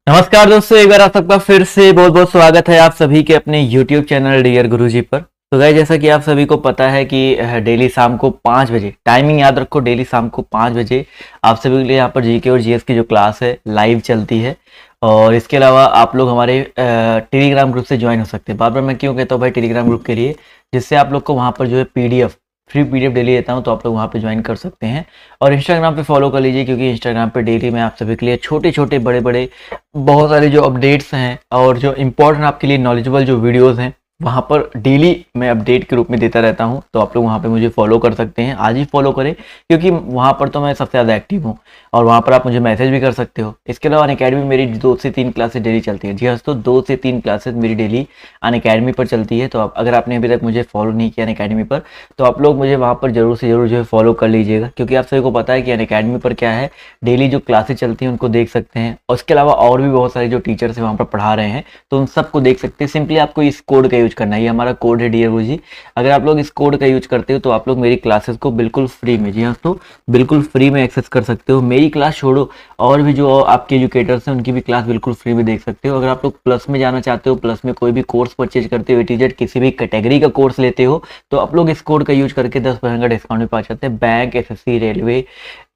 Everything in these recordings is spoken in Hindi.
नमस्कार दोस्तों, एक बार आप सबका फिर से बहुत बहुत स्वागत है आप सभी के अपने YouTube चैनल डियर गुरुजी पर। तो गाइस, जैसा कि आप सभी को पता है कि डेली शाम को 5 बजे, टाइमिंग याद रखो, डेली शाम को 5 बजे आप सभी के लिए यहाँ पर जीके और जीएस की जो क्लास है लाइव चलती है। और इसके अलावा आप लोग हमारे टेलीग्राम ग्रुप से ज्वाइन हो सकते हैं। बार बार मैं क्यों कहता हूँ भाई टेलीग्राम ग्रुप के लिए, जिससे आप लोग को वहाँ पर जो है पीडीएफ, फ्री पीडीएफ डेली देता हूँ, तो आप लोग वहाँ पे ज्वाइन कर सकते हैं। और इंस्टाग्राम पे फॉलो कर लीजिए, क्योंकि इंस्टाग्राम पे डेली मैं आप सभी के लिए छोटे छोटे बड़े बड़े बहुत सारे जो अपडेट्स हैं और जो इम्पोर्टेंट आपके लिए नॉलेजेबल जो वीडियोस हैं वहाँ पर डेली मैं अपडेट के रूप में देता रहता हूँ। तो आप लोग वहाँ पे मुझे फॉलो कर सकते हैं, आज ही फॉलो करें, क्योंकि वहाँ पर तो मैं सबसे ज़्यादा एक्टिव हूँ। और वहाँ पर आप मुझे मैसेज भी कर सकते हो। इसके अलावा अनअकैडमी मेरी 2 से 3 क्लासेस डेली चलती है। जी हाँ दोस्तों, 2 से 3 क्लासेस मेरी डेली अनअकैडमी पर चलती है। तो आप अगर आपने अभी तक मुझे फॉलो नहीं किया अनअकैडमी पर, तो आप लोग मुझे वहाँ पर जरूर से जरूर जो है फॉलो कर लीजिएगा, क्योंकि आप सभी को पता है कि अनअकैडमी पर क्या है, डेली जो क्लासेस चलती हैं उनको देख सकते हैं। और उसके अलावा और भी बहुत सारे जो टीचर्स हैं वहाँ पर पढ़ा रहे हैं, तो उन सबको देख सकते हैं। सिंपली आपको इस कोड का यूज करना है, ये हमारा कोड है डियर गुरुजी। अगर आप लोग इस कोड का यूज करते हो तो आप लोग मेरी क्लासेस को बिल्कुल फ्री में, जी हाँ तो बिल्कुल फ्री में एक्सेस कर सकते हो। मेरी क्लास छोड़ो, और भी जो आपके एजुकेटर्स हैं उनकी भी क्लास बिल्कुल फ्री में देख सकते हो। अगर आप लोग प्लस में जाना चाहते हो, प्लस में कोई भी कोर्स परचेज करते हो, एटीजेड किसी भी कैटेगरी का कोर्स लेते हो, तो आप लोग इस कोड का यूज करके 10% का डिस्काउंट भी पा सकते हैं। Bank, SSC, railway,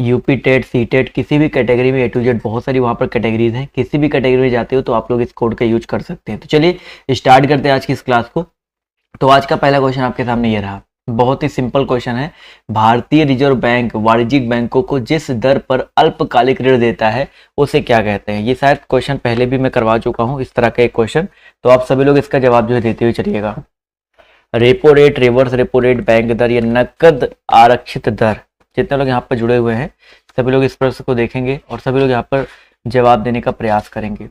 UP TET, C TET, किसी भी कैटेगरी में, ए टू जेड बहुत सारी वहाँ पर कैटेगरीज हैं, किसी भी कैटेगरी में जाते हो तो आप लोग इस कोड का यूज कर सकते हैं। तो चलिए स्टार्ट करते हैं आज की इस क्लास को। तो आज का पहला क्वेश्चन आपके सामने ये रहा, बहुत ही सिंपल क्वेश्चन है। भारतीय रिजर्व बैंक वाणिज्यिक बैंकों को जिस दर पर अल्पकालिक ऋण देता है उसे क्या कहते हैं? ये शायद क्वेश्चन पहले भी मैं करवा चुका हूँ, इस तरह का एक क्वेश्चन। तो आप सभी लोग इसका जवाब जो है देते हुए चलिएगा। Repo rate, reverse repo rate, bank दर या नकद आरक्षित दर। जितने लोग यहाँ पर जुड़े हुए हैं सभी लोग इस प्रश्न को देखेंगे और सभी लोग यहाँ पर जवाब देने का प्रयास करेंगे।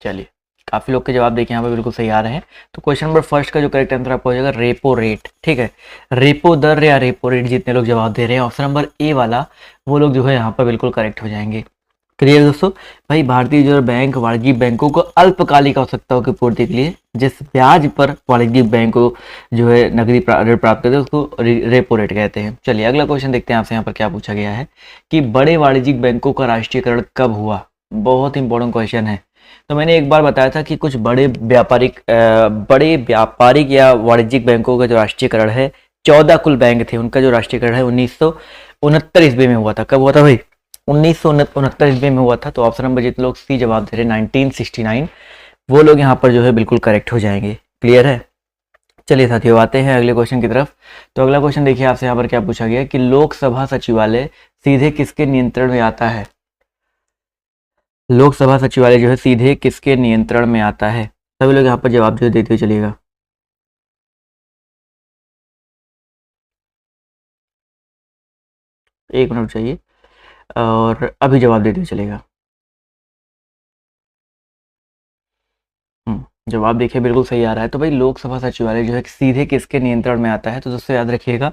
चलिए, काफी लोग के जवाब देखिए यहाँ पे बिल्कुल सही आ रहे हैं। तो क्वेश्चन नंबर फर्स्ट का जो करेक्ट आंसर आपको हो जाएगा रेपो रेट। ठीक है, रेपो दर या रेपो रेट, जितने लोग जवाब दे रहे हैं ऑप्शन नंबर ए वाला, वो लोग जो है यहाँ पर बिल्कुल करेक्ट हो जाएंगे। क्लियर दोस्तों? भाई भारतीय रिजर्व बैंक वाणिज्यिक बैंकों को अल्पकालिक आवश्यकताओं की पूर्ति के लिए जिस ब्याज पर वाणिज्यिक बैंक को जो है नकदी ऋण प्राप्त करते हैं उसको रेपो रेट कहते हैं। चलिए अगला क्वेश्चन देखते हैं आपसे यहाँ पर क्या पूछा गया है कि बड़े वाणिज्यिक बैंकों का राष्ट्रीयकरण कब हुआ? बहुत इंपॉर्टेंट क्वेश्चन है। तो मैंने एक बार बताया था कि कुछ बड़े व्यापारिक या वाणिज्यिक बैंकों का जो राष्ट्रीयकरण है, 14 कुल बैंक थे, उनका जो राष्ट्रीयकरण है 1969 ईस्वी में हुआ था। कब हुआ था भाई? 1969 ईस्वी में हुआ था। तो ऑप्शन नंबर जितने लोग सी जवाब दे रहे 1969, वो लोग यहाँ पर जो है बिल्कुल करेक्ट हो जाएंगे। क्लियर है? चलिए साथियों, आते हैं अगले क्वेश्चन की तरफ। तो अगला क्वेश्चन देखिए आपसे यहाँ पर क्या पूछा गया कि लोकसभा सचिवालय सीधे किसके नियंत्रण में आता है? लोकसभा सचिवालय जो है सीधे किसके नियंत्रण में आता है? सभी लोग यहाँ पर जवाब जो देते हुए चलिएगा। एक मिनट चाहिए और अभी जवाब देते हुए चलेगा। जवाब देखिए बिल्कुल सही आ रहा है। तो भाई लोकसभा सचिवालय जो है सीधे किसके नियंत्रण में आता है? तो दोस्तों याद रखिएगा,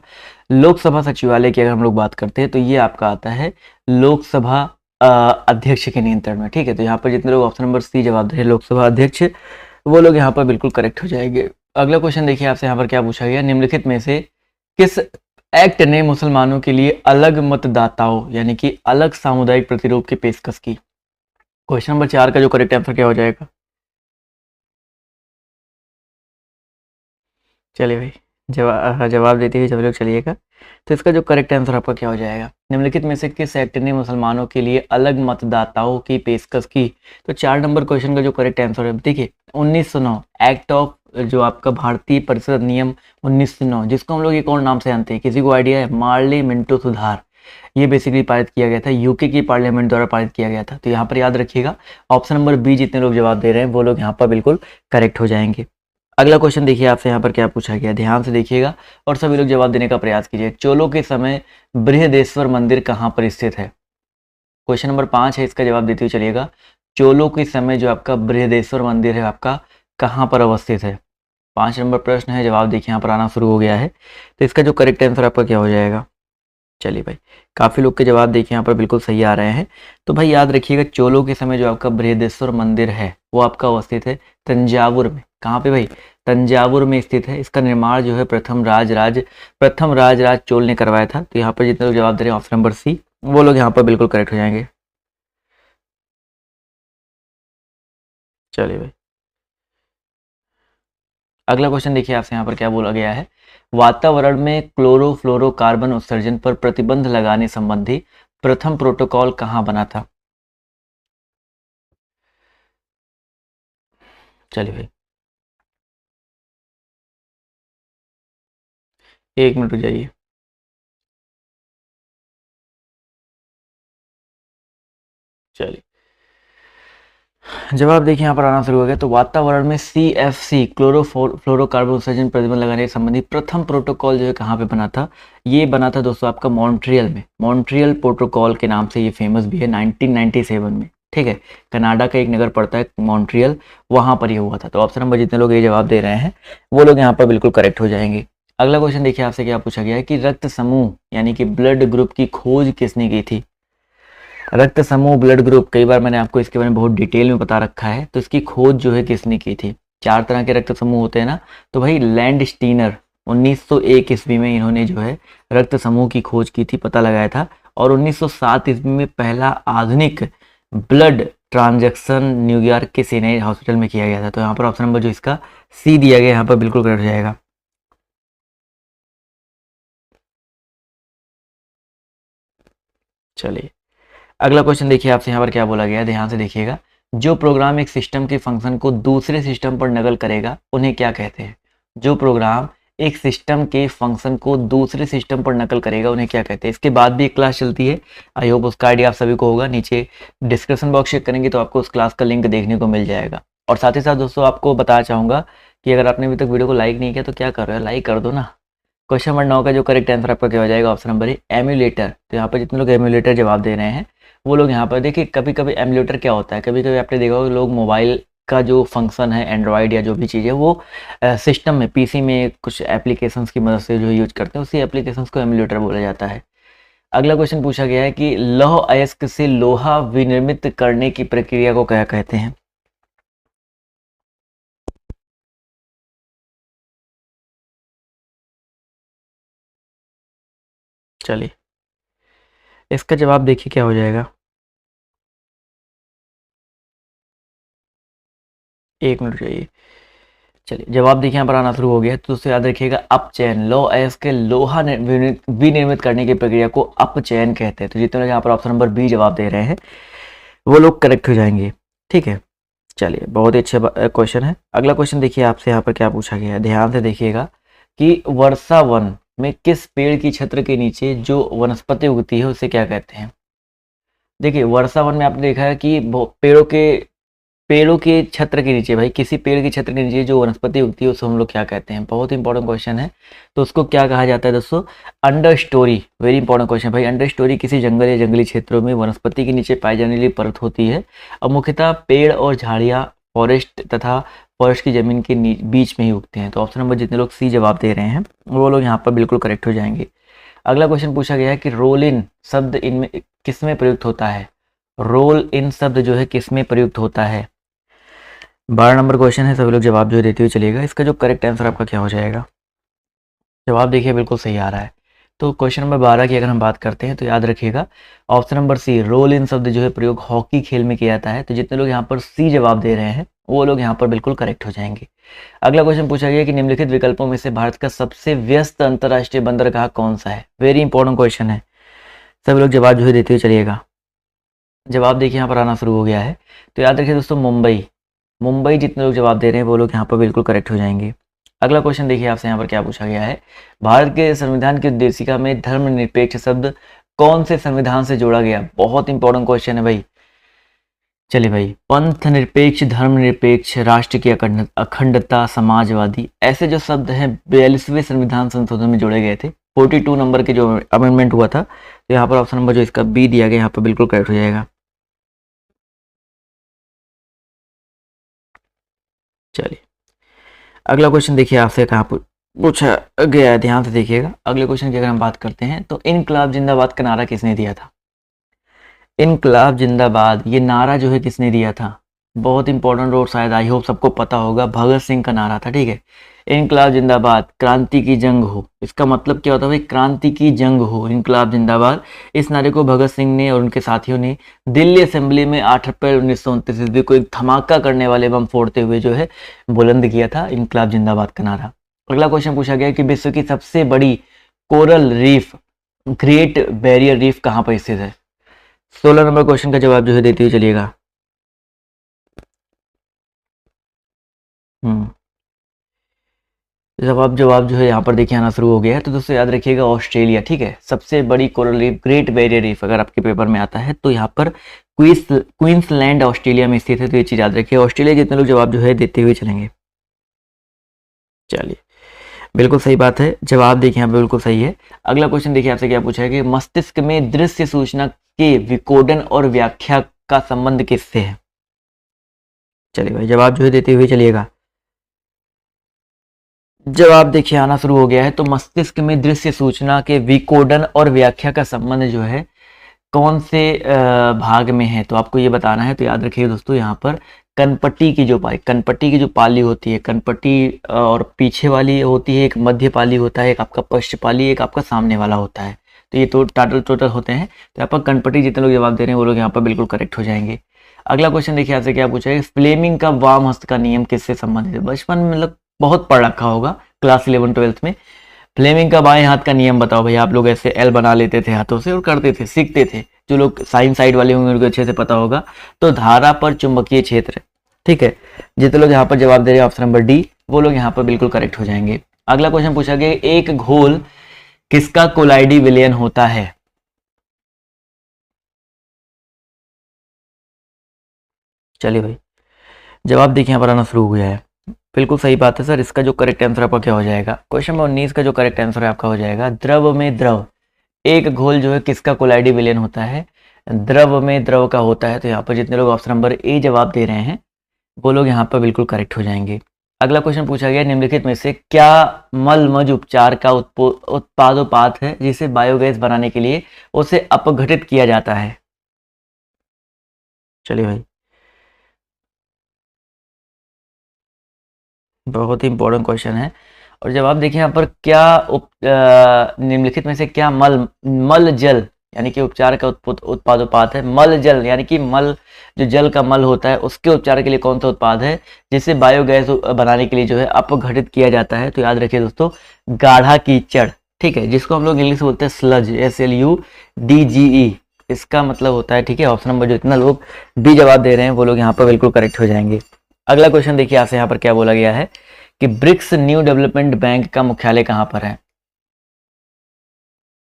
लोकसभा सचिवालय की अगर हम लोग बात करते हैं तो ये आपका आता है लोकसभा अध्यक्ष के नियंत्रण में। ठीक है, तो यहाँ पर जितने लोग ऑप्शन नंबर सी जवाब दे रहे हैं लोकसभा अध्यक्ष, वो लोग यहाँ पर बिल्कुल करेक्ट हो जाएंगे। अगला क्वेश्चन देखिए आपसे यहाँ पर क्या पूछा गया, निम्नलिखित में से किस एक्ट ने मुसलमानों के लिए अलग मतदाताओं यानी कि अलग सामुदायिक प्रतिरूप की पेशकश की? क्वेश्चन नंबर 4 का जो करेक्ट आंसर क्या हो जाएगा? चलिए भाई, जवाब देते हुए सभी लोग चलिएगा। तो इसका जो करेक्ट आंसर आपका क्या हो जाएगा? निम्नलिखित में से किस एक्ट ने मुसलमानों के लिए अलग मतदाताओं की पेशकश की? तो 4 नंबर क्वेश्चन का जो करेक्ट आंसर है देखिए 1909, एक्ट ऑफ जो आपका भारतीय परिषद अधिनियम 1909, जिसको हम लोग एक और नाम से जानते हैं, किसी को आइडिया है? मार्ली मिंटो सुधार। ये बेसिकली पारित किया गया था, यूके की पार्लियामेंट द्वारा पारित किया गया था। तो यहाँ पर याद रखिएगा ऑप्शन नंबर बी जितने लोग जवाब दे रहे हैं वो लोग यहाँ पर बिल्कुल करेक्ट हो जाएंगे। अगला क्वेश्चन देखिए आपसे यहाँ पर क्या पूछा गया, ध्यान से देखिएगा और सभी लोग जवाब देने का प्रयास कीजिए। चोलों के समय बृहदेश्वर मंदिर कहाँ पर स्थित है? क्वेश्चन नंबर 5 है, इसका जवाब देते हुए चलिएगा। चोलों के समय जो आपका बृहदेश्वर मंदिर है आपका कहाँ पर अवस्थित है? 5 नंबर प्रश्न है, जवाब देखिए यहाँ पर आना शुरू हो गया है। तो इसका जो करेक्ट आंसर आपका क्या हो जाएगा? चलिए भाई, काफी लोग के जवाब देखिए यहाँ पर बिल्कुल सही आ रहे हैं। तो भाई याद रखिएगा, चोलों के समय जो आपका बृहदेश्वर मंदिर है वो आपका अवस्थित है तंजावुर में। कहाँ पे भाई? तंजावुर में स्थित है। इसका निर्माण जो है प्रथम राज चोल ने करवाया था। तो यहाँ पर जितने लोग जवाब दे रहे हैं ऑप्शन नंबर सी, वो लोग यहाँ पर बिल्कुल करेक्ट हो जाएंगे। चलिए भाई, अगला क्वेश्चन देखिए आपसे यहाँ पर क्या बोला गया है। वातावरण में क्लोरोफ्लोरोकार्बन उत्सर्जन पर प्रतिबंध लगाने संबंधी प्रथम प्रोटोकॉल कहाँ बना था? चलिए भाई, 1 मिनट रुक जाइए। चलिए, जवाब देखिए यहाँ पर आना शुरू हो गया। तो वातावरण में CFC क्लोरोफ्लोरोकार्बन उत्सर्जन प्रतिबंध लगाने संबंधी प्रथम प्रोटोकॉल जो है कहाँ पे बना था? ये बना था दोस्तों आपका मॉन्ट्रियल में। मॉन्ट्रियल प्रोटोकॉल के नाम से ये फेमस भी है 1997 में। ठीक है, कनाडा का एक नगर पड़ता है मॉन्ट्रियल, वहाँ पर ये हुआ था। तो ऑप्शन नंबर जितने लोग ये जवाब दे रहे हैं वो लोग यहाँ पर बिल्कुल करेक्ट हो जाएंगे। अगला क्वेश्चन देखिए आपसे क्या पूछा गया है कि रक्त समूह यानी कि ब्लड ग्रुप की खोज किसने की थी? रक्त समूह ब्लड ग्रुप, कई बार मैंने आपको इसके बारे में बहुत डिटेल में बता रखा है। तो इसकी खोज जो है किसने की थी? 4 तरह के रक्त समूह होते हैं ना, तो भाई लैंड स्टीनर 1901 ईस्वी में इन्होंने जो है रक्त समूह की खोज की थी, पता लगाया था। और 1907 ईस्वी में पहला आधुनिक ब्लड ट्रांजैक्शन न्यूयॉर्क के सिनाई हॉस्पिटल में किया गया था। तो यहाँ पर ऑप्शन नंबर जो इसका सी दिया गया यहाँ पर बिल्कुल करेक्ट हो जाएगा। चलिए, अगला क्वेश्चन देखिए आपसे यहाँ पर क्या बोला गया है, ध्यान से देखिएगा। जो प्रोग्राम एक सिस्टम के फंक्शन को दूसरे सिस्टम पर नकल करेगा उन्हें क्या कहते हैं? जो प्रोग्राम एक सिस्टम के फंक्शन को दूसरे सिस्टम पर नकल करेगा उन्हें क्या कहते हैं? इसके बाद भी एक क्लास चलती है, आई होप उसका आइडिया आप सभी को होगा। नीचे डिस्क्रिप्शन बॉक्स चेक करेंगे तो आपको उस क्लास का लिंक देखने को मिल जाएगा। और साथ ही साथ दोस्तों आपको बताना चाहूँगा कि अगर आपने अभी तक वीडियो को लाइक नहीं किया तो क्या कर रहे हो, लाइक कर दो ना। क्वेश्चन नंबर 9 का जो करेक्ट आंसर आपका क्या हो जाएगा? Option number A emulator. तो यहाँ पर जितने लोग एम्यूलेटर जवाब दे रहे हैं वो लोग यहाँ पर देखिए, कभी कभी एम्यूलेटर क्या होता है, कभी कभी आपने देखा होगा लोग मोबाइल का जो फंक्शन है एंड्रॉयड या जो भी चीज़ है वो सिस्टम में पीसी में कुछ एप्लीकेशंस की मदद से जो यूज करते हैं उसी एप्लीकेशंस को एम्यूलेटर बोला जाता है। अगला क्वेश्चन पूछा गया है कि लौह अयस्क से लोहा विनिर्मित करने की प्रक्रिया को क्या कहते हैं? चलिए, इसका जवाब देखिए क्या हो जाएगा। 1 मिनट चाहिए। चलिए, जवाब देखिए यहाँ पर आना शुरू हो गया है। तो उससे याद रखिएगा अपचयन। लौह अयस्क के लोहा विनिर्मित करने की प्रक्रिया को अपचयन कहते हैं। तो जितने लोग यहाँ पर ऑप्शन नंबर बी जवाब दे रहे हैं वो लोग करेक्ट हो जाएंगे। ठीक है, चलिए, बहुत ही अच्छा क्वेश्चन है। अगला क्वेश्चन देखिए आपसे यहाँ पर क्या पूछा गया है, ध्यान से देखिएगा कि वर्षा वन में किस पेड़ की छत्र के नीचे जो वनस्पति उगती है उसे क्या कहते हैं? देखिए, वर्षा वन में आपने देखा है कि पेड़ों के छत्र के नीचे, भाई किसी पेड़ की छत्र के नीचे जो वनस्पति उगती है उसको हम लोग क्या कहते हैं? बहुत इंपॉर्टेंट क्वेश्चन है। तो उसको क्या कहा जाता है दोस्तों? Under story. Very important question भाई। अंडर स्टोरी किसी जंगल या जंगली क्षेत्रों में वनस्पति के नीचे पाई जाने वाली परत होती है और मुख्यतः पेड़ और झाड़ियाँ फॉरेस्ट तथा फॉरेस्ट की जमीन के बीच में ही उगते हैं। तो ऑप्शन नंबर जितने लोग सी जवाब दे रहे हैं वो लोग यहाँ पर बिल्कुल करेक्ट हो जाएंगे। अगला क्वेश्चन पूछा गया है कि रोल इन शब्द इनमें किसमें प्रयुक्त होता है? रोल इन शब्द जो है किसमें प्रयुक्त होता है? 12 नंबर क्वेश्चन है, सभी लोग जवाब जो देते हुए चलिएगा। इसका जो करेक्ट आंसर आपका क्या हो जाएगा? जवाब देखिए बिल्कुल सही आ रहा है। तो क्वेश्चन नंबर 12 की अगर हम बात करते हैं तो याद रखिएगा ऑप्शन नंबर सी रोल इन शब्द जो है प्रयोग हॉकी खेल में किया जाता है। तो जितने लोग यहाँ पर सी जवाब दे रहे हैं वो लोग यहाँ पर बिल्कुल करेक्ट हो जाएंगे। अगला क्वेश्चन पूछा गया कि निम्नलिखित विकल्पों में से भारत का सबसे व्यस्त अंतर्राष्ट्रीय बंदरगाह कौन सा है? वेरी इंपॉर्टेंट क्वेश्चन है, सभी लोग जवाब जो है देते हुए चलिएगा। जवाब देखिए यहाँ पर आना शुरू हो गया है। तो याद रखिए दोस्तों मुंबई। मुंबई जितने लोग जवाब दे रहे हैं वो लोग यहाँ पर बिल्कुल करेक्ट हो जाएंगे। अगला क्वेश्चन देखिए आपसे यहाँ पर क्या पूछा गया है। भारत के संविधान की उद्देशिका में धर्मनिरपेक्ष शब्द कौन से संविधान से जोड़ा गया? बहुत इंपॉर्टेंट क्वेश्चन है भाई। चलिए भाई, पंथ निरपेक्ष, धर्मनिरपेक्ष, राष्ट्र की अखंडता, समाजवादी, ऐसे जो शब्द हैं 42वें संविधान संशोधन में जोड़े गए थे। 42 नंबर के जो अमेंडमेंट हुआ था। तो यहाँ पर ऑप्शन नंबर जो इसका बी दिया गया यहाँ पर बिल्कुल करेक्ट हो जाएगा। चलिए, अगला क्वेश्चन देखिए आपसे कहाँ पूछा गया है, ध्यान से देखिएगा। अगले क्वेश्चन की अगर हम बात करते हैं तो इनकलाब जिंदाबाद का नारा किसने दिया था? इनकलाब जिंदाबाद ये नारा जो है किसने दिया था? बहुत इंपॉर्टेंट और शायद आई होप सबको पता होगा, भगत सिंह का नारा था, ठीक है। इनकलाब जिंदाबाद, क्रांति की जंग हो, इसका मतलब क्या होता है भाई, क्रांति की जंग हो, इनकलाब जिंदाबाद। इस नारे को भगत सिंह ने और उनके साथियों ने दिल्ली असेंबली में 8 अप्रैल 1929 ईस्वी को एक धमाका करने वाले बम फोड़ते हुए जो है बुलंद किया था इनकलाब जिंदाबाद का नारा। अगला क्वेश्चन पूछा गया कि विश्व की सबसे बड़ी coral reef, great barrier reef कहाँ पर स्थित है। 16 नंबर क्वेश्चन का जवाब जो है देते हुए चलिएगा। जवाब जवाब जो है यहाँ पर देखिए आना शुरू हो गया है। तो दोस्तों याद रखिएगा ऑस्ट्रेलिया, ठीक है, सबसे बड़ी coral reef, great barrier reef अगर आपके पेपर में आता है तो यहाँ पर क्वींसलैंड ऑस्ट्रेलिया में स्थित है, तो ये चीज याद रखिए। ऑस्ट्रेलिया जितने लोग जवाब जो है देते हुए चलेंगे। चलिए, बिल्कुल सही बात है, जवाब देखिए यहाँ पे बिल्कुल सही है। अगला क्वेश्चन देखिए आपसे क्या पूछा है कि मस्तिष्क में दृश्य सूचना के विकोडन और व्याख्या का संबंध किससे है। चलिए भाई जवाब जो है देते हुए चलिएगा। जवाब देखिए आना शुरू हो गया है। तो मस्तिष्क में दृश्य सूचना के विकोडन और व्याख्या का संबंध जो है कौन से भाग में है, तो आपको ये बताना है। तो याद रखिए दोस्तों, यहाँ पर कनपट्टी की जो पाली होती है, कनपट्टी और पीछे वाली होती है, एक मध्य पाली होता है, एक आपका पश्च पाली, एक आपका सामने वाला होता है। तो ये तो टोटल होते हैं। तो यहाँ पर कनपट्टी जितने लोग जवाब दे रहे हैं वो लोग यहाँ पर बिल्कुल करेक्ट हो जाएंगे। अगला क्वेश्चन देखिए आपसे क्या पूछा है, फ्लेमिंग का वाम हस्त का नियम किससे संबंधित है। बचपन में मतलब बहुत पढ़ रखा होगा क्लास 11-12 में। फ्लेमिंग का बाएं हाथ का नियम बताओ भाई। आप लोग ऐसे एल बना लेते थे हाथों से और करते थे, सीखते थे। जो लोग साइंस साइड वाले होंगे उनको अच्छे से पता होगा। तो धारा पर चुंबकीय क्षेत्र, ठीक है। जितने लोग यहाँ पर जवाब दे रहे हैं ऑप्शन नंबर डी, वो लोग यहाँ पर बिल्कुल करेक्ट हो जाएंगे। अगला क्वेश्चन पूछा गया, एक घोल किसका कोलाइडी विलयन होता है। चलिए भाई जवाब देखिए यहाँ पर आना शुरू हो गया है। बिल्कुल सही बात है सर। इसका जो करेक्ट आंसर आपका क्या हो जाएगा, क्वेश्चन नंबर 19 का जो करेक्ट आंसर है आपका हो जाएगा द्रव में द्रव। एक घोल जो है किसका कोलाइडी विलयन होता है, द्रव में द्रव का होता है। तो यहाँ पर जितने लोग ऑप्शन नंबर ए जवाब दे रहे हैं वो लोग यहाँ पर बिल्कुल करेक्ट हो जाएंगे। अगला क्वेश्चन पूछा गया, निम्नलिखित में से क्या मलमज उपचार का उत्पादोपात है जिसे बायोगैस बनाने के लिए उसे अपघटित किया जाता है। चलिए भाई बहुत ही इंपॉर्टेंट क्वेश्चन है। और जवाब देखिए यहाँ पर, क्या निम्नलिखित में से क्या मल जल यानी कि उपचार का उत्पादोपात है। मल जल यानी कि मल, जो जल का मल होता है उसके उपचार के लिए कौन सा उत्पाद है जिसे बायोगैस बनाने के लिए जो है अपघटित किया जाता है। तो याद रखिए दोस्तों, गाढ़ा कीचड़, ठीक है, जिसको हम लोग इंग्लिश में बोलते हैं स्लज, SLUDGE, इसका मतलब होता है, ठीक है। ऑप्शन नंबर जो इतना लोग डी जवाब दे रहे हैं वो लोग यहाँ पर बिल्कुल करेक्ट हो जाएंगे। अगला क्वेश्चन देखिए आपसे यहाँ पर क्या बोला गया है कि ब्रिक्स न्यू डेवलपमेंट बैंक का मुख्यालय कहाँ पर है।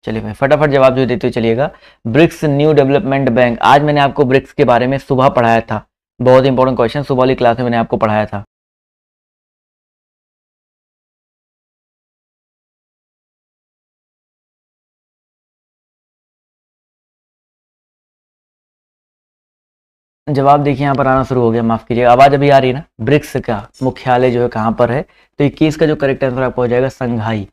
चलिए भाई फटाफट जवाब जो देते हुए चलिएगा। ब्रिक्स न्यू डेवलपमेंट बैंक, आज मैंने आपको ब्रिक्स के बारे में सुबह पढ़ाया था। बहुत इंपॉर्टेंट क्वेश्चन, सुबह वाली क्लास में मैंने आपको पढ़ाया था। जवाब देखिए यहाँ पर आना शुरू हो गया, माफ कीजिएगा आवाज अभी आ रही है ना। ब्रिक्स का मुख्यालय जो है कहाँ पर है, तो 21 का जो करेक्ट आंसर आपको हो जाएगा शंघाई।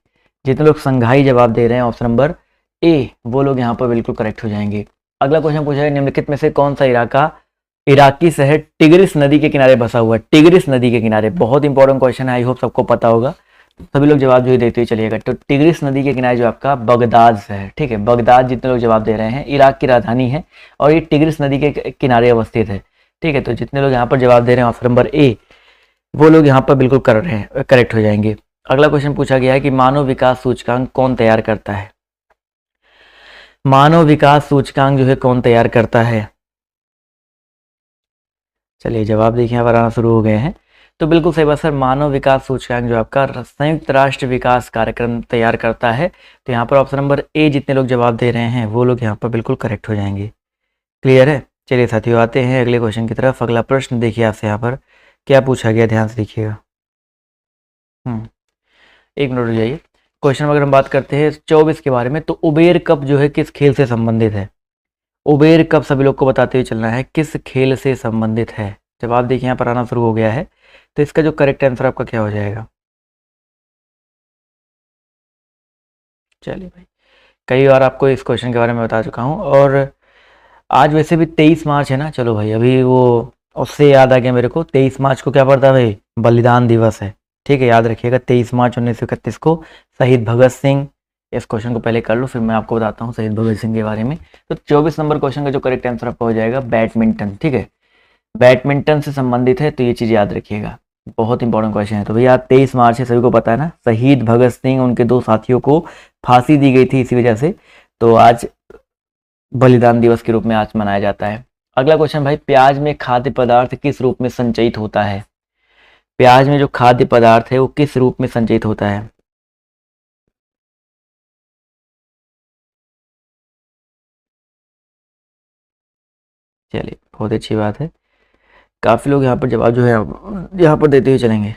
जितने लोग शंघाई जवाब दे रहे हैं ऑप्शन नंबर ए, वो लोग यहाँ पर बिल्कुल करेक्ट हो जाएंगे। अगला क्वेश्चन पूछा है, निम्नलिखित में से कौन सा इराकी शहर टिग्रिस नदी के किनारे बसा हुआ है। टिग्रिस नदी के किनारे, बहुत इंपॉर्टेंट क्वेश्चन है, आई होप सबको पता होगा। सभी लोग जवाब जो है देते हुए चलिएगा। तो टिग्रिस नदी के किनारे जो आपका बगदाद है, ठीक है, बगदाद जितने लोग जवाब दे रहे हैं, इराक की राजधानी है और ये टिग्रिस नदी के किनारे अवस्थित है, ठीक है। तो जितने लोग यहाँ पर जवाब दे रहे हैं ऑप्शन नंबर ए, वो लोग यहाँ पर बिल्कुल कर रहे हैं, करेक्ट हो जाएंगे। अगला क्वेश्चन पूछा गया है कि मानव विकास सूचकांक कौन तैयार करता है। मानव विकास सूचकांक जो है कौन तैयार करता है। चलिए जवाब देखिए यहाँ पर आना शुरू हो गए हैं। तो बिल्कुल सही बात सर, मानव विकास सूचकांक जो आपका संयुक्त राष्ट्र विकास कार्यक्रम तैयार करता है। तो यहाँ पर ऑप्शन नंबर ए जितने लोग जवाब दे रहे हैं वो लोग यहाँ पर बिल्कुल करेक्ट हो जाएंगे। क्लियर है। चलिए साथियों आते हैं अगले क्वेश्चन की तरफ। अगला प्रश्न देखिए आपसे यहाँ पर क्या पूछा गया, ध्यान से देखिएगा। एक मिनट रुक जाइए। क्वेश्चन अगर हम बात करते हैं 24 के बारे में, तो उबेर कप जो है किस खेल से संबंधित है। उबेर कप सभी लोग को बताते हुए चलना है किस खेल से संबंधित है। जवाब देखिए यहाँ पर आना शुरू हो गया है। तो इसका जो करेक्ट आंसर आपका क्या हो जाएगा। चलिए भाई, कई बार आपको इस क्वेश्चन के बारे में बता चुका हूँ। और आज वैसे भी 23 मार्च है ना। चलो भाई अभी वो उससे याद आ गया मेरे को, 23 मार्च को क्या पड़ता है भाई, बलिदान दिवस है। ठीक है, याद रखिएगा 23 मार्च 1931 को शहीद भगत सिंह। इस क्वेश्चन को पहले कर लो, फिर मैं आपको बताता हूँ शहीद भगत सिंह के बारे में। तो 24 नंबर क्वेश्चन का जो करेक्ट आंसर आपका हो जाएगा बैडमिंटन। ठीक है, बैडमिंटन से संबंधित है, तो ये चीज़ याद रखिएगा, बहुत इंपॉर्टेंट क्वेश्चन है। तो भैया 23 मार्च है, सभी को पता है ना, शहीद भगत सिंह उनके 2 साथियों को फांसी दी गई थी इसी वजह से, तो आज बलिदान दिवस के रूप में आज मनाया जाता है। अगला क्वेश्चन भाई, प्याज में खाद्य पदार्थ किस रूप में संचयित होता है? प्याज में जो खाद्य पदार्थ है वो किस रूप में संचयित होता है? चलिए, बहुत अच्छी बात है, काफी लोग यहाँ पर जवाब जो है यहाँ पर देते हुए चलेंगे।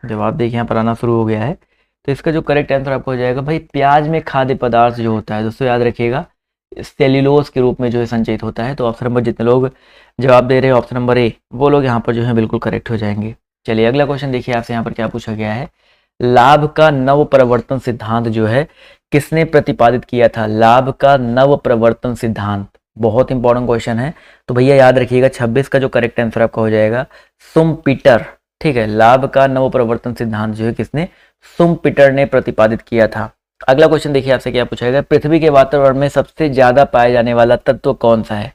जवाब देखिए यहाँ पर आना शुरू हो गया है। तो इसका जो करेक्ट आंसर आपको हो जाएगा भाई, प्याज में खाद्य पदार्थ जो होता है दोस्तों, याद रखिएगा सेल्यूलोज के रूप में जो है संचयित होता है। तो ऑप्शन नंबर, जितने लोग जवाब दे रहे हैं ऑप्शन नंबर ए, वो लोग यहाँ पर जो है बिल्कुल करेक्ट हो जाएंगे। चलिए अगला क्वेश्चन देखिए, आपसे यहाँ पर क्या पूछा गया है, लाभ का नव प्रवर्तन सिद्धांत जो है किसने प्रतिपादित किया था? लाभ का नव प्रवर्तन सिद्धांत, बहुत इंपॉर्टेंट क्वेश्चन है। तो भैया याद रखिएगा 26 का जो करेक्ट आंसर आपका हो जाएगा सुम्पीटर। ठीक है, लाभ का नव प्रवर्तन सिद्धांत जो है किसने? सुम्पीटर ने प्रतिपादित किया था। अगला क्वेश्चन देखिए, आपसे क्या पूछा गया, पृथ्वी के वातावरण में सबसे ज्यादा पाया जाने वाला तत्व कौन सा है?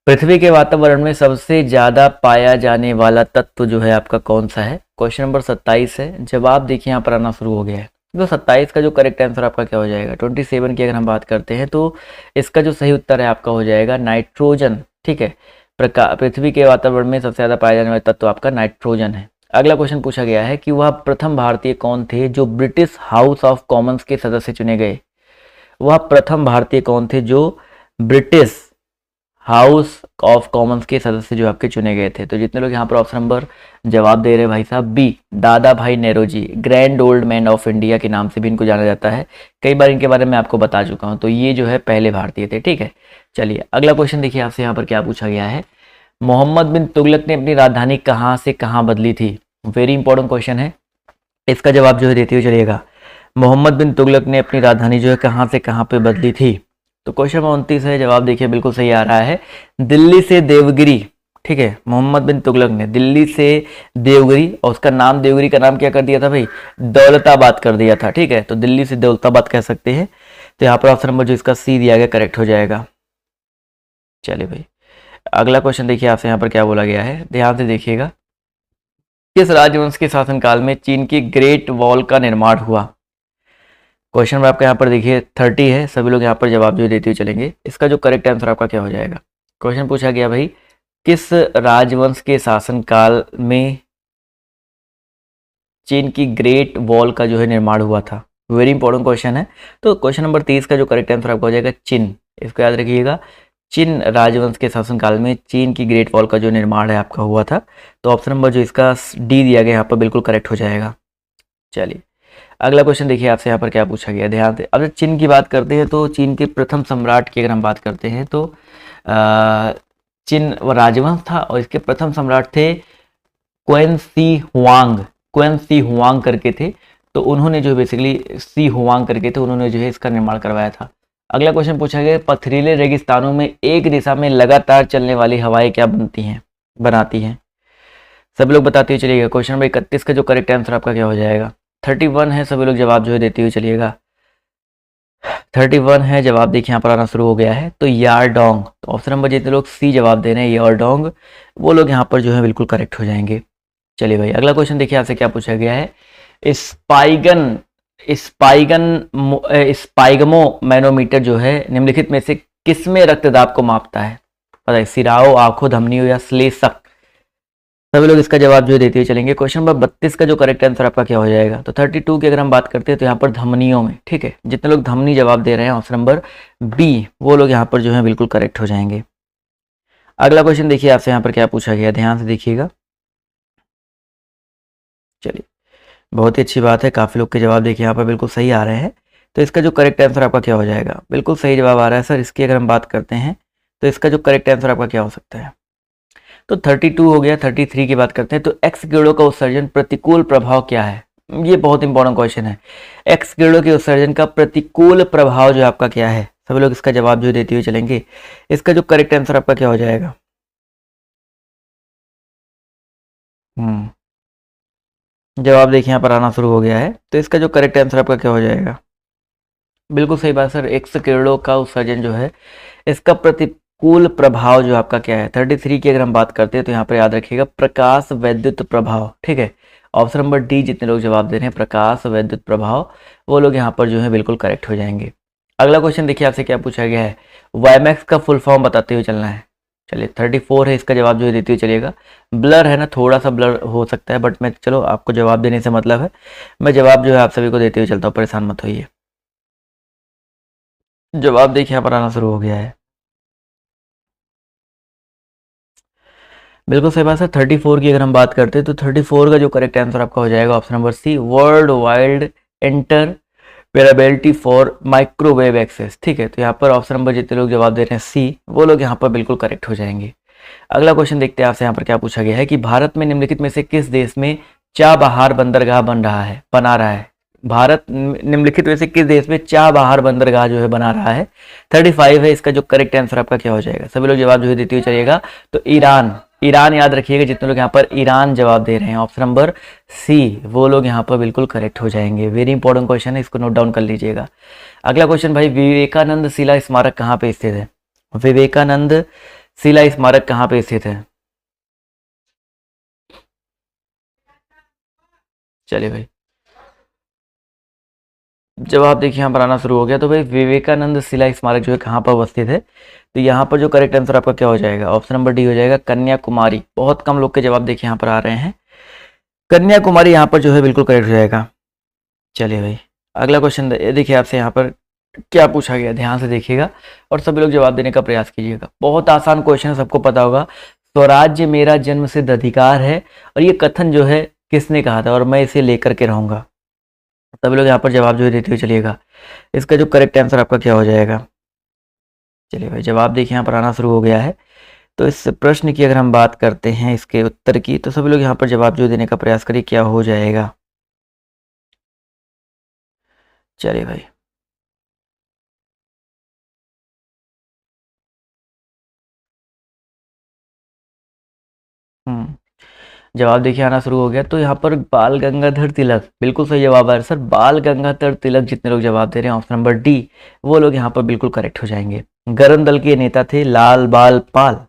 पृथ्वी के वातावरण में सबसे ज्यादा पाया जाने वाला तत्व जो है आपका कौन सा है? क्वेश्चन नंबर 27 है, जवाब देखिए यहाँ पर आना शुरू हो गया है। तो 27 का जो करेक्ट आंसर आपका क्या हो जाएगा? 27 की अगर हम बात करते हैं तो इसका जो सही उत्तर है आपका हो जाएगा नाइट्रोजन। ठीक है, पृथ्वी के वातावरण में सबसे ज्यादा पाया जाने वाला तत्व आपका नाइट्रोजन है। अगला क्वेश्चन पूछा गया है कि वह प्रथम भारतीय कौन थे जो ब्रिटिश हाउस ऑफ कॉमन्स के सदस्य चुने गए? वह प्रथम भारतीय कौन थे जो ब्रिटिश हाउस ऑफ कॉमन्स के सदस्य जो आपके चुने गए थे? तो जितने लोग यहाँ पर ऑप्शन नंबर जवाब दे रहे हैं भाई साहब, बी, Dadabhai Naoroji, grand old man of India के नाम से भी इनको जाना जाता है, कई बार इनके बारे में आपको बता चुका हूँ। तो ये जो है पहले भारतीय थे। ठीक है, चलिए अगला क्वेश्चन देखिए, आपसे यहाँ पर क्या पूछा गया है, मोहम्मद बिन तुगलक ने अपनी राजधानी कहाँ से कहाँ बदली थी? वेरी इंपॉर्टेंट क्वेश्चन है, इसका जवाब जो है देते हुए चलिएगा। मोहम्मद बिन तुगलक ने अपनी राजधानी जो है कहाँ से कहाँ पे बदली थी? तो क्वेश्चन नंबर 29 है, जवाब देखिए बिल्कुल सही आ रहा है, दिल्ली से देवगिरी। ठीक है, मोहम्मद बिन तुगलक ने दिल्ली से देवगिरी, और उसका नाम देवगिरी का नाम क्या कर दिया था भाई? दौलताबाद कर दिया था। ठीक है, तो दिल्ली से दौलताबाद कह सकते हैं। तो यहाँ पर ऑप्शन नंबर जो इसका सी दिया गया करेक्ट हो जाएगा। चलिए भाई अगला क्वेश्चन देखिए, आपसे यहाँ पर क्या बोला गया है, ध्यान से देखिएगा, किस राजवंश के शासनकाल में चीन की ग्रेट वॉल का निर्माण हुआ? क्वेश्चन में आपका यहाँ पर देखिए 30 है, सभी लोग यहाँ पर जवाब जो देते हुए चलेंगे। इसका जो करेक्ट आंसर आपका क्या हो जाएगा? क्वेश्चन पूछा गया भाई, किस राजवंश के शासनकाल में चीन की ग्रेट वॉल का जो है निर्माण हुआ था? वेरी इंपॉर्टेंट क्वेश्चन है। तो क्वेश्चन नंबर 30 का जो करेक्ट आंसर आपका हो जाएगा चिन। इसको याद रखिएगा, चिन राजवंश के शासनकाल में चीन की ग्रेट वॉल का जो निर्माण है आपका हुआ था। तो ऑप्शन नंबर जो इसका डी दिया गया यहाँ पर बिल्कुल करेक्ट हो जाएगा। चलिए अगला क्वेश्चन देखिए, आपसे यहाँ पर क्या पूछा गया, ध्यान से। अब चीन की बात करते हैं तो चीन के प्रथम सम्राट की अगर हम बात करते हैं तो चीन राजवंश था और इसके प्रथम सम्राट थे क्वेन सी हुआंग। क्वेन सी हुआंग करके थे, तो उन्होंने जो बेसिकली सी हुआंग करके थे, उन्होंने जो है इसका निर्माण करवाया था। अगला क्वेश्चन पूछा गया, पथरीले रेगिस्तानों में एक दिशा में लगातार चलने वाली हवाएं क्या बनाती हैं? सभी लोग बताते हुए चलिएगा। क्वेश्चन नंबर 31 का जो करेक्ट आंसर आपका क्या हो जाएगा? 31 है, सभी लोग जवाब जो है देते हुए चलिएगा। 31 है, जवाब देखिए यहाँ पर आना शुरू हो गया है, तो यारडोंग। तो ऑप्शन नंबर जितने लोग सी जवाब दे रहे हैं यारडोंग, वो लोग यहाँ पर जो है बिल्कुल करेक्ट हो जाएंगे। चलिए भाई अगला क्वेश्चन देखिए, आपसे क्या पूछा गया है, स्पाइगमो मैनोमीटर जो है निम्नलिखित में से किसमें रक्तदाब को मापता है? पता है, सिराओं, आंखों, धमनियों या श्लेष्मक? सभी लोग इसका जवाब जो देते हुए चलेंगे। क्वेश्चन नंबर 32 का जो करेक्ट आंसर आपका क्या हो जाएगा? तो 32 की अगर हम बात करते हैं तो यहाँ पर धमनियों में। ठीक है, जितने लोग धमनी जवाब दे रहे हैं ऑप्शन नंबर बी, वो लोग यहाँ पर जो है बिल्कुल करेक्ट हो जाएंगे। अगला क्वेश्चन देखिए, आपसे यहाँ पर क्या पूछा गया, ध्यान से देखिएगा। चलिए बहुत ही अच्छी बात है, काफी लोग के जवाब देखिए यहाँ पर बिल्कुल सही आ रहे हैं। तो इसका जो करेक्ट आंसर आपका क्या हो जाएगा? बिल्कुल सही जवाब आ रहा है सर। इसकी अगर हम बात करते हैं तो इसका जो करेक्ट आंसर आपका क्या हो सकता है? तो 32 हो गया। 33 की बात करते हैं तो एक्स किरणों का उत्सर्जन प्रतिकूल प्रभाव क्या है? ये बहुत इंपॉर्टेंट क्वेश्चन है। एक्स किरणों के उत्सर्जन का प्रतिकूल प्रभाव जो आपका क्या है? सभी लोग इसका जवाब जो देते हुए चलेंगे। इसका जो करेक्ट आंसर आपका क्या हो जाएगा? जवाब देखिए यहाँ पर आना शुरू हो गया है। तो इसका जो करेक्ट आंसर आपका क्या हो जाएगा? बिल्कुल सही बात सर, एक्स किरणों का उत्सर्जन जो है इसका प्रतिकूल प्रभाव जो आपका क्या है 33 की अगर हम बात करते हैं तो यहाँ पर याद रखिएगा प्रकाश वैद्युत प्रभाव। ठीक है, ऑप्शन नंबर डी जितने लोग जवाब दे रहे हैं प्रकाश वैद्युत प्रभाव, वो लोग यहाँ पर जो है बिल्कुल करेक्ट हो जाएंगे। अगला क्वेश्चन देखिए आपसे क्या पूछा गया है, वाईमैक्स का फुल फॉर्म बताते हुए चलना है। चलिए 34 है इसका जवाब जो है देते हुए चलिएगा। ब्लर है ना, थोड़ा सा ब्लर हो सकता है, बट मैं चलो आपको जवाब देने से मतलब है, मैं जवाब जो है आप सभी को देते हुए चलता हूँ, परेशान मत होइए। जवाब देखिए यहाँ पर आना शुरू हो गया है। बिल्कुल सही बात है, 34 की अगर हम बात करते हैं तो 34 का जो करेक्ट आंसर आपका हो जाएगा option number C, world wide interoperability for microwave access. ठीक है, तो यहाँ पर ऑप्शन नंबर जितने लोग जवाब दे रहे हैं सी, वो लोग यहाँ पर बिल्कुल करेक्ट हो जाएंगे। अगला क्वेश्चन देखते हैं आपसे यहाँ पर क्या पूछा गया है कि भारत में निम्नलिखित में से किस देश में चाबहार बंदरगाह बना रहा है। भारत निम्नलिखित में से किस देश में चाबहार बंदरगाह जो है बना रहा है। 35 है इसका जो करेक्ट आंसर आपका क्या हो जाएगा? सभी लोग जवाब जो है देते हुए चलिएगा। तो ईरान याद रखिएगा, जितने लोग यहाँ पर ईरान जवाब दे रहे हैं ऑप्शन नंबर सी, वो लोग यहाँ पर बिल्कुल करेक्ट हो जाएंगे। वेरी इंपॉर्टेंट क्वेश्चन है, इसको नोट डाउन कर लीजिएगा। अगला क्वेश्चन भाई, विवेकानंद शिला स्मारक कहाँ पे स्थित है? विवेकानंद शिला स्मारक कहाँ पे स्थित है? चलिए भाई जवाब देखिए यहाँ पर आना शुरू हो गया। तो भाई विवेकानंद शिला स्मारक जो है कहाँ पर अवस्थित है? तो यहाँ पर जो करेक्ट आंसर आपका क्या हो जाएगा? ऑप्शन नंबर डी हो जाएगा, कन्याकुमारी। बहुत कम लोग के जवाब देखिए यहाँ पर आ रहे हैं, कन्याकुमारी यहाँ पर जो है बिल्कुल करेक्ट हो जाएगा। चलिए भाई अगला क्वेश्चन देखिए आपसे यहाँ पर क्या पूछा गया, ध्यान से देखिएगा और सभी लोग जवाब देने का प्रयास कीजिएगा। बहुत आसान क्वेश्चन है, सबको पता होगा। स्वराज्य मेरा जन्मसिद्ध अधिकार है, और ये कथन जो है किसने कहा था, और मैं इसे लेकर के रहूंगा। सभी लोग यहाँ पर जवाब जो है देते हुए चलिएगा। इसका जो करेक्ट आंसर आपका क्या हो जाएगा? चलिए भाई जवाब देखिए यहाँ पर आना शुरू हो गया है। तो इस प्रश्न की अगर हम बात करते हैं इसके उत्तर की, तो सभी लोग यहाँ पर जवाब जो देने का प्रयास करिए, क्या हो जाएगा? चलिए भाई जवाब देखिए आना शुरू हो गया। तो यहाँ पर बाल गंगाधर तिलक बिल्कुल सही जवाब है सर। बाल गंगाधर तिलक जितने लोग जवाब दे रहे हैं ऑप्शन नंबर डी, वो लोग यहाँ पर बिल्कुल करेक्ट हो जाएंगे। गरम दल के नेता थे लाल बाल पाल,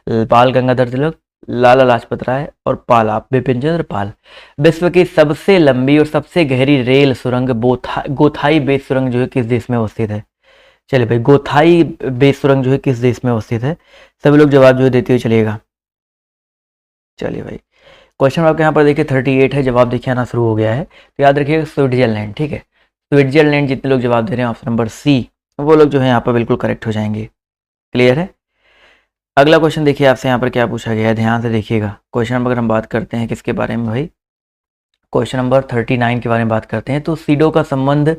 बाल गंगाधर तिलक, लाला लाजपत राय और पाल आप बिपिन चंद्र पाल। विश्व की सबसे लंबी और सबसे गहरी रेल सुरंग गोथाई बेस सुरंग जो है किस देश में अवस्थित है? चलिए भाई गोथाई बेस सुरंग जो है किस देश में अवस्थित है? सभी लोग जवाब जो है देते हुए चलिएगा। चलिए भाई क्वेश्चन आपके यहाँ पर देखिए 38 है, जवाब देखिए आना शुरू हो गया है। तो याद रखिएगा स्विट्जरलैंड। ठीक है, स्विट्जरलैंड जितने लोग जवाब दे रहे हैं ऑप्शन नंबर सी, वो लोग जो है यहाँ पर बिल्कुल करेक्ट हो जाएंगे। क्लियर है? अगला क्वेश्चन देखिए आपसे यहाँ पर क्या पूछा गया है, ध्यान से देखिएगा। क्वेश्चन नंबर अगर हम बात करते हैं किसके बारे में भाई, क्वेश्चन नंबर 39 के बारे में बात करते हैं। तो सीडो का संबंध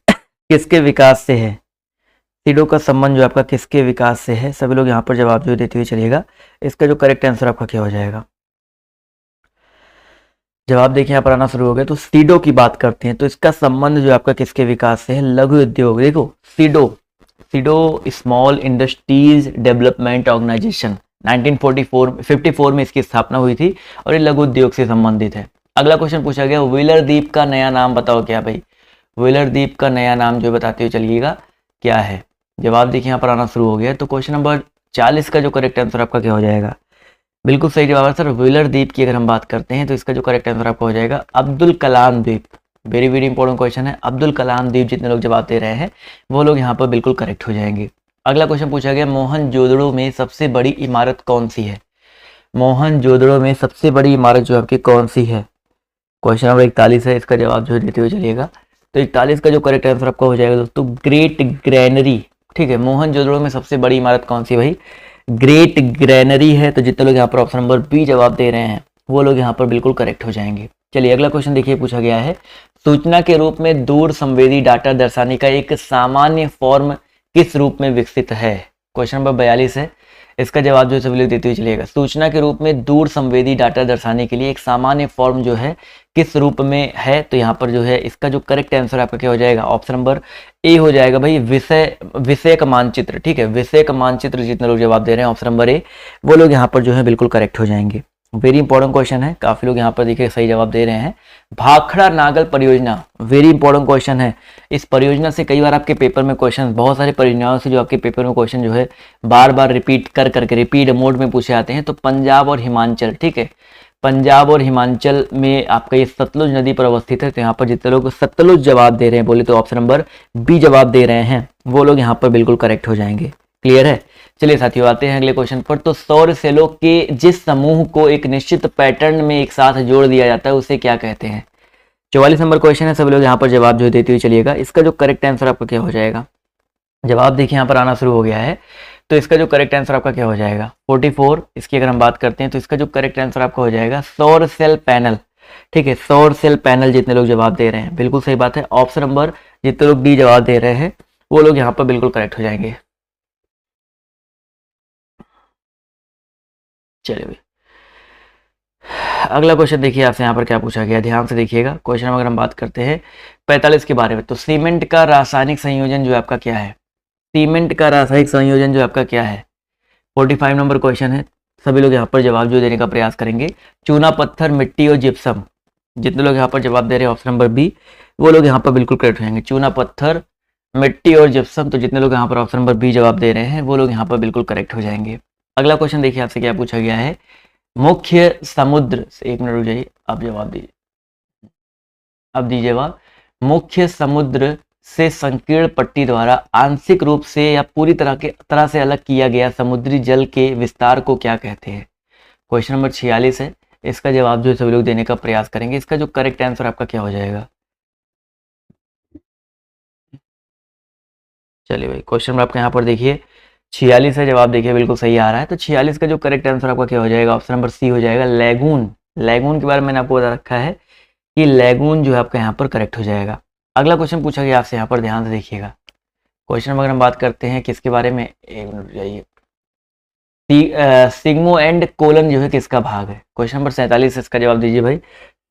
किसके विकास से है? सीडो का संबंध जो आपका किसके विकास से है? सभी लोग यहाँ पर जवाब जो देते हुए चलिएगा। इसका जो करेक्ट आंसर आपका क्या हो जाएगा? जवाब देखिए यहाँ पर आना शुरू हो गया। तो सीडो की बात करते हैं तो इसका संबंध जो आपका किसके विकास से है? लघु उद्योग। देखो SIDO small industries development organisation 1954 में इसकी स्थापना हुई थी और ये लघु उद्योग से संबंधित है। अगला क्वेश्चन पूछा गया, व्हीलर द्वीप का नया नाम बताओ। क्या भाई व्हीलर द्वीप का नया नाम जो बताते हुए चलिएगा क्या है? जवाब देखिए यहाँ पर आना शुरू हो गया। तो क्वेश्चन नंबर 40 का जो करेक्ट आंसर आपका क्या हो जाएगा? बिल्कुल सही जवाब है सर। व्हीलर द्वीप की अगर हम बात करते हैं तो इसका जो करेक्ट आंसर आपका हो जाएगा अब्दुल कलाम द्वीप। वेरी वेरी इंपॉर्टेंट क्वेश्चन है। अब्दुल कलाम द्वीप जितने लोग जवाब दे रहे हैं वो लोग यहाँ पर बिल्कुल करेक्ट हो जाएंगे। अगला क्वेश्चन पूछा गया, मोहनजोदड़ो में सबसे बड़ी इमारत कौन सी है? मोहनजोदड़ो में सबसे बड़ी इमारत जो आपकी कौन सी है? क्वेश्चन नंबर 41 है, इसका जवाब जो देते हुए चलिएगा। तो 41 का जो करेक्ट आंसर आपका हो जाएगा दोस्तों ग्रेट ग्रैनरी। ठीक है, मोहनजोदड़ो में सबसे बड़ी इमारत कौन सी भाई? ग्रेट ग्रैनरी है। तो जितने लोग यहाँ पर ऑप्शन नंबर बी जवाब दे रहे हैं वो लोग यहाँ पर बिल्कुल करेक्ट हो जाएंगे। चलिए अगला क्वेश्चन देखिए पूछा गया है, सूचना के रूप में दूर संवेदी डाटा दर्शाने का एक सामान्य फॉर्म किस रूप में विकसित है? क्वेश्चन नंबर 42 है, इसका जवाब जो है सभी लोग देते हुए चलिएगा। सूचना के रूप में दूर संवेदी डाटा दर्शाने के लिए एक सामान्य फॉर्म जो है किस रूप में है, तो यहाँ पर जो है इसका जो करेक्ट आंसर आपका क्या हो जाएगा, ऑप्शन नंबर ए हो जाएगा भाई, विषय का मानचित्र। ठीक है, विषय का मानचित्र जितने लोग जवाब दे रहे हैं ऑप्शन नंबर ए, वो लोग यहाँ पर जो है बिल्कुल करेक्ट हो जाएंगे। वेरी इंपॉर्टेंट क्वेश्चन है, काफी लोग यहाँ पर देखिए सही जवाब दे रहे हैं। भाखड़ा नागल परियोजना, वेरी इंपॉर्टेंट क्वेश्चन है। इस परियोजना से कई बार आपके पेपर में क्वेश्चन, बहुत सारी परियोजनाओं से जो आपके पेपर में क्वेश्चन जो है बार बार रिपीट करके रिपीट मोड में पूछे आते हैं। तो पंजाब और हिमाचल, ठीक है, पंजाब और हिमाचल में आपका ये सतलुज नदी पर अवस्थित है। तो यहाँ पर जितने लोग सतलुज जवाब दे रहे हैं बोले तो ऑप्शन नंबर बी जवाब दे रहे हैं, वो लोग यहाँ पर बिल्कुल करेक्ट हो जाएंगे। क्लियर है। चलिए साथियों आते हैं अगले क्वेश्चन पर। तो सौर सेलों के जिस समूह को एक निश्चित पैटर्न में एक साथ जोड़ दिया जाता है उसे क्या कहते हैं। 44 नंबर क्वेश्चन है, सभी लोग यहाँ पर जवाब जो देते हुए चलिएगा। इसका जो करेक्ट आंसर आपका क्या हो जाएगा, जवाब देखिए यहाँ पर आना शुरू हो गया है। तो इसका जो करेक्ट आंसर आपका क्या हो जाएगा 44। इसकी अगर हम बात करते हैं तो इसका जो करेक्ट आंसर आपका हो जाएगा सौर सेल पैनल। ठीक है, सौर सेल पैनल जितने लोग जवाब दे रहे हैं बिल्कुल सही बात है। ऑप्शन नंबर जितने लोग डी जवाब दे रहे हैं वो लोग यहाँ पर बिल्कुल करेक्ट हो जाएंगे। चलिए भाई अगला क्वेश्चन देखिए आपसे यहाँ पर क्या पूछा गया, ध्यान से देखिएगा। क्वेश्चन अगर हम बात करते हैं 45 के बारे में, तो सीमेंट का रासायनिक संयोजन जो आपका क्या है, सीमेंट का रासायनिक संयोजन जो आपका क्या है। 45 नंबर क्वेश्चन है, सभी लोग यहाँ पर जवाब जो देने का प्रयास करेंगे। चूना पत्थर, मिट्टी और जिप्सम, जितने लोग यहाँ पर जवाब दे रहे हैं ऑप्शन नंबर बी, वो लोग यहाँ पर बिल्कुल करेक्ट हो जाएंगे। चूना पत्थर, मिट्टी और जिप्सम, तो जितने लोग यहाँ पर ऑप्शन नंबर बी जवाब दे रहे हैं वो लोग यहाँ पर बिल्कुल करेक्ट हो जाएंगे। अगला क्वेश्चन देखिए आपसे क्या पूछा गया है, मुख्य समुद्र से, एक मिनट रुक जाइए, अब जवाब दीजिए, अब दीजिए जवाब। मुख्य समुद्र से संकीर्ण पट्टी द्वारा आंशिक रूप से या पूरी तरह से अलग किया गया समुद्री जल के विस्तार को क्या कहते हैं। क्वेश्चन नंबर 46 है, इसका जवाब जो सभी लोग देने का प्रयास करेंगे। इसका जो करेक्ट आंसर आपका क्या हो जाएगा, चलिए भाई क्वेश्चन नंबर आपका यहाँ पर देखिए 46 है, जवाब देखिए बिल्कुल सही आ रहा है। तो 46 का जो करेक्ट आंसर आपका क्या हो जाएगा, ऑप्शन नंबर सी हो जाएगा, लैगून। लैगून के बारे में मैंने आपको बता रखा है कि लैगून जो है आपका यहाँ पर करेक्ट हो जाएगा। अगला क्वेश्चन पूछा गया आपसे, यहाँ पर ध्यान से देखिएगा। क्वेश्चन अगर हम बात करते हैं किसके बारे में, एक मिनट जाइए, सिग्मो एंड कोलन जो है किसका भाग है। क्वेश्चन नंबर 47, इसका जवाब दीजिए भाई।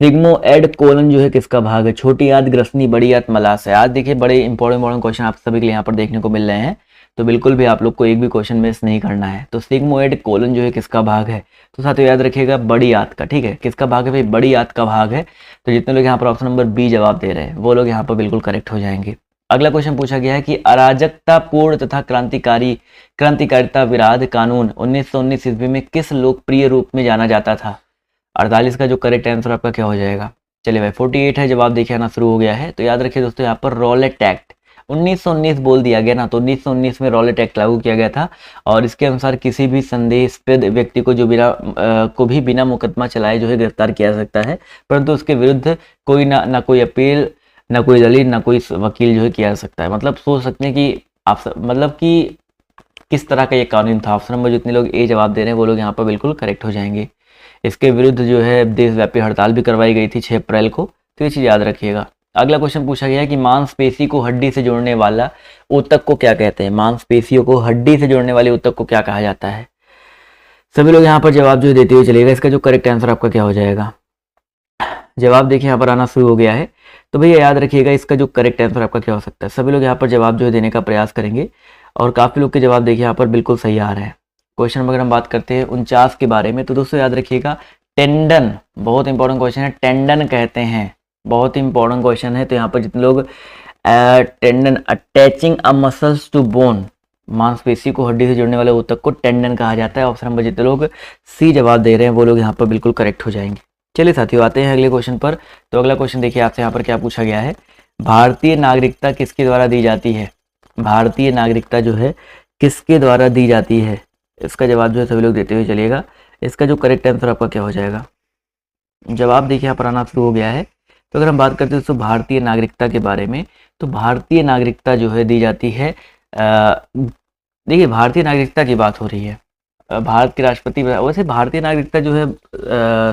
सिग्मो एंड कोलन जो है किसका भाग है, छोटी आंत, ग्रसनी, बड़ी आंत, मलाशय। आज देखिए बड़े इंपॉर्टेंट क्वेश्चन आप सभी के लिए यहाँ पर देखने को मिल रहे हैं, तो बिल्कुल भी आप लोग को एक भी क्वेश्चन मिस नहीं करना है। तो सिग्मोइड कोलन जो है किसका भाग है, तो साथियों याद रखिएगा बड़ी आंत का। ठीक है, किसका भाग है भाई, बड़ी आंत का भाग है। तो जितने लोग यहाँ पर ऑप्शन नंबर बी जवाब दे रहे हैं वो लोग यहाँ पर बिल्कुल करेक्ट हो जाएंगे। अगला क्वेश्चन पूछा गया है कि अराजकतापूर्ण तथा क्रांतिकारिता विरोध कानून 1919 ईस्वी में किस लोकप्रिय रूप में जाना जाता था। 48 का जो करेक्ट आंसर आपका क्या हो जाएगा, चलिए भाई 48 है, जवाब देखिए आना शुरू हो गया है। तो याद रखिए दोस्तों यहाँ पर रॉलेट एक्ट 1919 बोल दिया गया ना, तो 1919 में रॉलेट एक्ट लागू किया गया था और इसके अनुसार किसी भी संदेहास्पद व्यक्ति को जो बिना मुकदमा चलाए जो है गिरफ्तार किया जा सकता है, परंतु उसके विरुद्ध कोई ना कोई अपील, ना कोई दलील, ना कोई वकील जो है किया जा सकता है। मतलब सोच सकते हैं कि आप मतलब कि किस तरह का ये कानून था। ऑप्शन नंबर जितने लोग ए जवाब दे रहे हैं वो लोग यहाँ पर बिल्कुल करेक्ट हो जाएंगे। इसके विरुद्ध जो है देशव्यापी हड़ताल भी करवाई गई थी 6 अप्रैल को, तो ये चीज़ याद रखिएगा। अगला क्वेश्चन पूछा गया है कि मांसपेशी को हड्डी से जोड़ने वाला ऊतक को क्या कहते हैं। मांसपेशियों को हड्डी से जोड़ने वाले ऊतक को क्या कहा जाता है। सभी लोग यहाँ पर जवाब जो देते हुए चलिएगा। इसका जो करेक्ट आंसर आपका क्या हो जाएगा, जवाब देखिए यहाँ पर आना शुरू हो गया है। तो भैया याद रखिएगा इसका जो करेक्ट आंसर आपका क्या हो सकता है। सभी लोग यहाँ पर जवाब जो है देने का प्रयास करेंगे और काफ़ी लोग के जवाब देखिए यहाँ पर बिल्कुल सही आ रहे हैं। क्वेश्चन नंबर अगर हम बात करते हैं 49 के बारे में, तो दोस्तों याद रखिएगा टेंडन, बहुत इंपॉर्टेंट क्वेश्चन है, टेंडन कहते हैं, बहुत इंपॉर्टेंट क्वेश्चन है। तो यहाँ पर जितने लोग tendon, attaching a muscles to bone, मांसपेशी को हड्डी से जोड़ने वाले ऊतक को टेंडन कहा जाता है। ऑप्शन नंबर जितने लोग सी जवाब दे रहे हैं वो लोग यहाँ पर बिल्कुल करेक्ट हो जाएंगे। चलिए साथियों आते हैं अगले क्वेश्चन पर। तो अगला क्वेश्चन देखिए आपसे यहाँ पर क्या पूछा गया है, भारतीय नागरिकता किसके द्वारा दी जाती है। भारतीय नागरिकता जो है किसके द्वारा दी जाती है, इसका जवाब जो है सभी लोग देते हुए चलिएगा। इसका जो करेक्ट आंसर आपका क्या हो जाएगा, जवाब देखिए यहाँ पर आना शुरू हो गया है। तो अगर हम बात करते हैं दोस्तों भारतीय नागरिकता के बारे में, तो भारतीय नागरिकता जो है दी जाती है, देखिए भारतीय नागरिकता की बात हो रही है, भारत के राष्ट्रपति। वैसे भारतीय नागरिकता जो है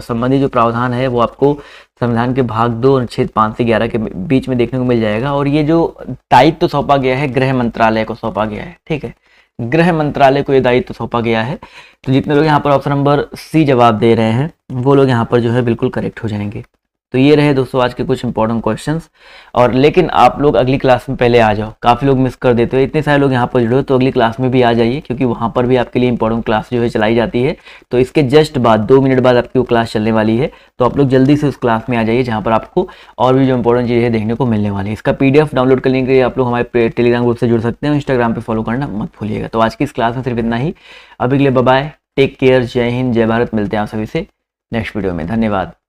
संबंधी जो प्रावधान है वो आपको संविधान के भाग 2 अनुच्छेद 5 से 11 के बीच में देखने को मिल जाएगा। और ये जो दायित्व तो सौंपा गया है गृह मंत्रालय को सौंपा गया है, ठीक है, गृह मंत्रालय को ये दायित्व सौंपा गया है। तो जितने लोग यहाँ पर ऑप्शन नंबर सी जवाब दे रहे हैं वो लोग यहाँ पर जो है बिल्कुल करेक्ट हो जाएंगे। तो ये रहे दोस्तों आज के कुछ इंपॉर्टेंट क्वेश्चंस। और लेकिन आप लोग अगली क्लास में पहले आ जाओ, काफ़ी लोग मिस कर देते हो, इतने सारे लोग यहाँ पर जुड़े हो, तो अगली क्लास में भी आ जाइए क्योंकि वहाँ पर भी आपके लिए इंपॉर्टेंट क्लास जो है चलाई जाती है। तो इसके जस्ट बाद 2 मिनट बाद आपकी वो क्लास चलने वाली है, तो आप लोग जल्दी से उस क्लास में आ जाइए जहाँ पर आपको और भी जो इंपॉर्टेंट चीज़ें देखने को मिलने वाली है। इसका PDF डाउनलोड करने के लिए आप लोग हमारे टेलीग्राम ग्रुप से जुड़ सकते हैं, इंस्टाग्राम पर फॉलो करना मत भूलिएगा। तो आज की इस क्लास में सिर्फ इतना ही, अभी के लिए बाय बाय, टेक केयर, जय हिंद, जय भारत। मिलते हैं आप सभी से नेक्स्ट वीडियो में। धन्यवाद।